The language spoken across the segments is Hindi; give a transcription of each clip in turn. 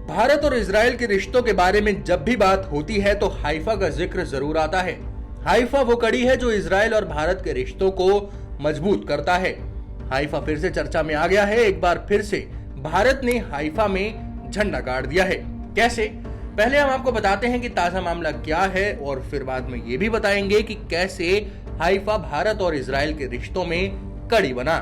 भारत और इजराइल के रिश्तों के बारे में जब भी बात होती है तो हाइफा का जिक्र जरूर आता है। हाइफा वो कड़ी है जो इजराइल और भारत के रिश्तों को मजबूत करता है। हाइफा फिर से चर्चा में आ गया है। एक बार फिर से भारत ने हाइफा में झंडा गाड़ दिया है। कैसे? पहले हम आपको बताते हैं कि ताजा मामला क्या है और फिर बाद में ये भी बताएंगे कि कैसे हाइफा भारत और इजराइल के रिश्तों में कड़ी बना।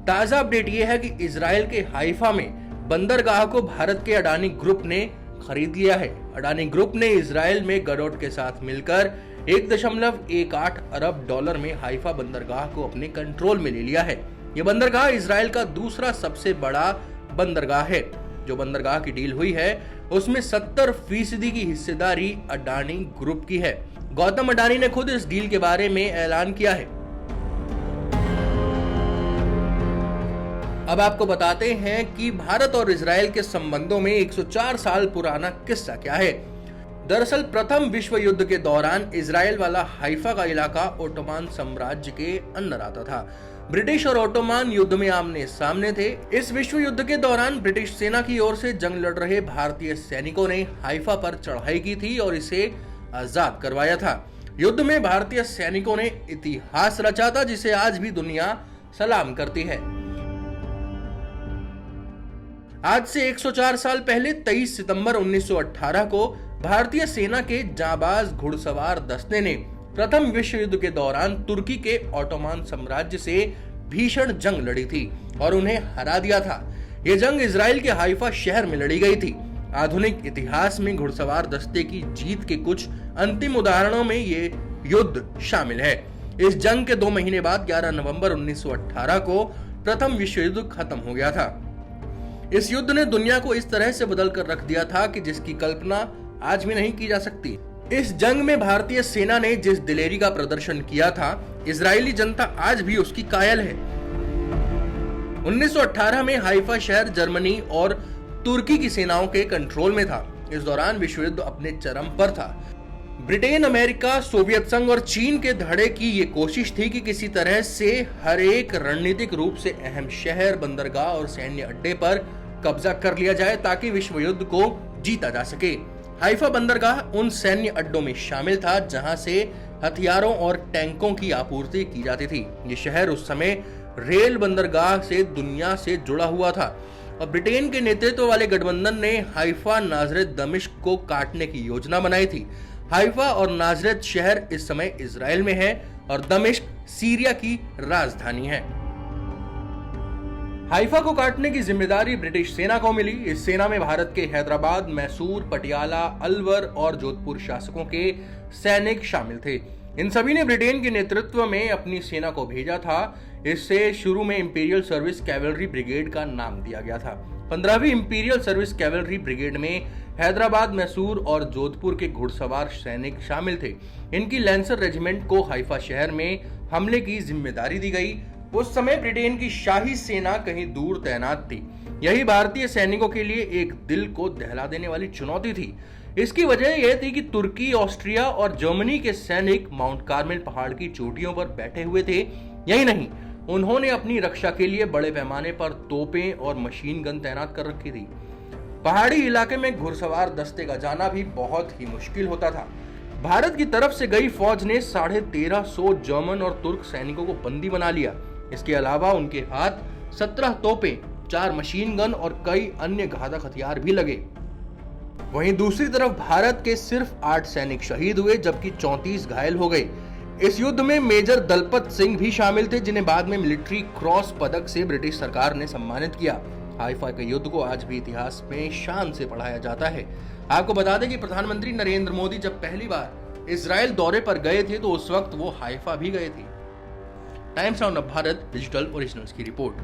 ताजा अपडेट ये है कि इजराइल के हाइफा में बंदरगाह को भारत के अडानी ग्रुप ने खरीद लिया है। अडानी ग्रुप ने इजराइल में गडोट के साथ मिलकर 1.18 अरब डॉलर में हाइफा बंदरगाह को अपने कंट्रोल में ले लिया है। यह बंदरगाह इजराइल का दूसरा सबसे बड़ा बंदरगाह है। जो बंदरगाह की डील हुई है उसमें 70% की हिस्सेदारी अडानी ग्रुप की है। गौतम अडानी ने खुद इस डील के बारे में ऐलान किया है। अब आपको बताते हैं कि भारत और इजराइल के संबंधों में 104 साल पुराना किस्सा क्या है। दरअसल प्रथम विश्व युद्ध के दौरान इजराइल वाला हाइफा का इलाका ओटोमान साम्राज्य के अंदर आता था। ब्रिटिश और ओटोमान युद्ध में आमने सामने थे। इस विश्व युद्ध के दौरान ब्रिटिश सेना की ओर से जंग लड़ रहे भारतीय सैनिकों ने हाइफा पर चढ़ाई की थी और इसे आजाद करवाया था। युद्ध में भारतीय सैनिकों ने इतिहास रचा था जिसे आज भी दुनिया सलाम करती है। आज से 104 साल पहले 23 सितंबर 1918 को भारतीय सेना के जाबाज घुड़सवार दस्ते ने प्रथम विश्व युद्ध के दौरान तुर्की के ओटोमान साम्राज्य से भीषण जंग लड़ी थी और उन्हें हरा दिया था। यह जंग इजराइल के हाइफा शहर में लड़ी गई थी। आधुनिक इतिहास में घुड़सवार दस्ते की जीत के कुछ अंतिम उदाहरणों में ये युद्ध शामिल है। इस जंग के 2 महीने बाद 11 नवंबर 1918 को प्रथम विश्व युद्ध खत्म हो गया था। इस युद्ध ने दुनिया को इस तरह से बदल कर रख दिया था कि जिसकी कल्पना आज भी नहीं की जा सकती। इस जंग में भारतीय सेना ने जिस दिलेरी का प्रदर्शन किया था, इजरायली जनता आज भी उसकी कायल है। 1918 में हाइफा शहर जर्मनी और तुर्की की सेनाओं के कंट्रोल में था। इस दौरान विश्व युद्ध अपने चरम पर था। ब्रिटेन, अमेरिका, सोवियत संघ और चीन के धड़े की ये कोशिश थी कि किसी तरह से हर एक रणनीतिक रूप से अहम शहर, बंदरगाह और सैन्य अड्डे पर कब्जा कर लिया जाए ताकि विश्व युद्ध को जीता जा सके। हाइफा बंदरगाह उन सैन्य अड्डों में शामिल था जहां से हथियारों और टैंकों की आपूर्ति की जाती थी। ये शहर उस समय रेल बंदरगाह से दुनिया से जुड़ा हुआ था और ब्रिटेन के नेतृत्व वाले गठबंधन ने हाइफा, नाजरेत, दमिश्क को काटने की योजना बनाई थी। हाइफा और नाजरेत शहर इस समय इजराइल में है और दमिश्क सीरिया की राजधानी है। हाइफा को काटने की जिम्मेदारी ब्रिटिश सेना को मिली। इस सेना में भारत के हैदराबाद, मैसूर, पटियाला, अलवर और जोधपुर शासकों के सैनिक शामिल थे। इन सभी ने ब्रिटेन के नेतृत्व में अपनी सेना को भेजा था। इससे शुरू में इंपीरियल सर्विस कैवलरी ब्रिगेड का नाम दिया गया था। 15वीं इंपीरियल सर्विस कैवलरी ब्रिगेड में हैदराबाद, मैसूर और जोधपुर के घुड़सवार सैनिक शामिल थे। इनकी लैंसर रेजिमेंट को हाइफा शहर में हमले की जिम्मेदारी दी गई। उस समय ब्रिटेन की शाही सेना कहीं दूर तैनात थी। यही भारतीय सैनिकों के लिए एक दिल को दहला देने वाली चुनौती थी। इसकी वजह यह थी कि तुर्की, ऑस्ट्रिया और जर्मनी के सैनिक माउंट कार्मेल पहाड़ की चोटियों पर बैठे हुए थे। यही नहीं, उन्होंने अपनी रक्षा के लिए बड़े पैमाने पर तोपें और मशीन गन तैनात कर रखी थी। पहाड़ी इलाके में घुड़सवार दस्ते का जाना भी बहुत ही मुश्किल होता था। भारत की तरफ से गई फौज ने 1350 जर्मन और तुर्क सैनिकों को बंदी बना लिया। इसके अलावा उनके हाथ 17 तोपें, 4 मशीन गन और कई अन्य घातक हथियार भी लगे। वहीं दूसरी तरफ भारत के सिर्फ 8 सैनिक शहीद हुए जबकि 34 घायल हो गए। इस युद्ध में मेजर दलपत सिंह भी शामिल थे जिन्हें बाद में मिलिट्री क्रॉस पदक से ब्रिटिश सरकार ने सम्मानित किया। हाइफा के युद्ध को आज भी इतिहास में शान से पढ़ाया जाता है। आपको बता दें कि प्रधानमंत्री नरेंद्र मोदी जब पहली बार इजराइल दौरे पर गए थे तो उस वक्त वो हाइफा भी गए थे। Times now Bharat digital originals की रिपोर्ट।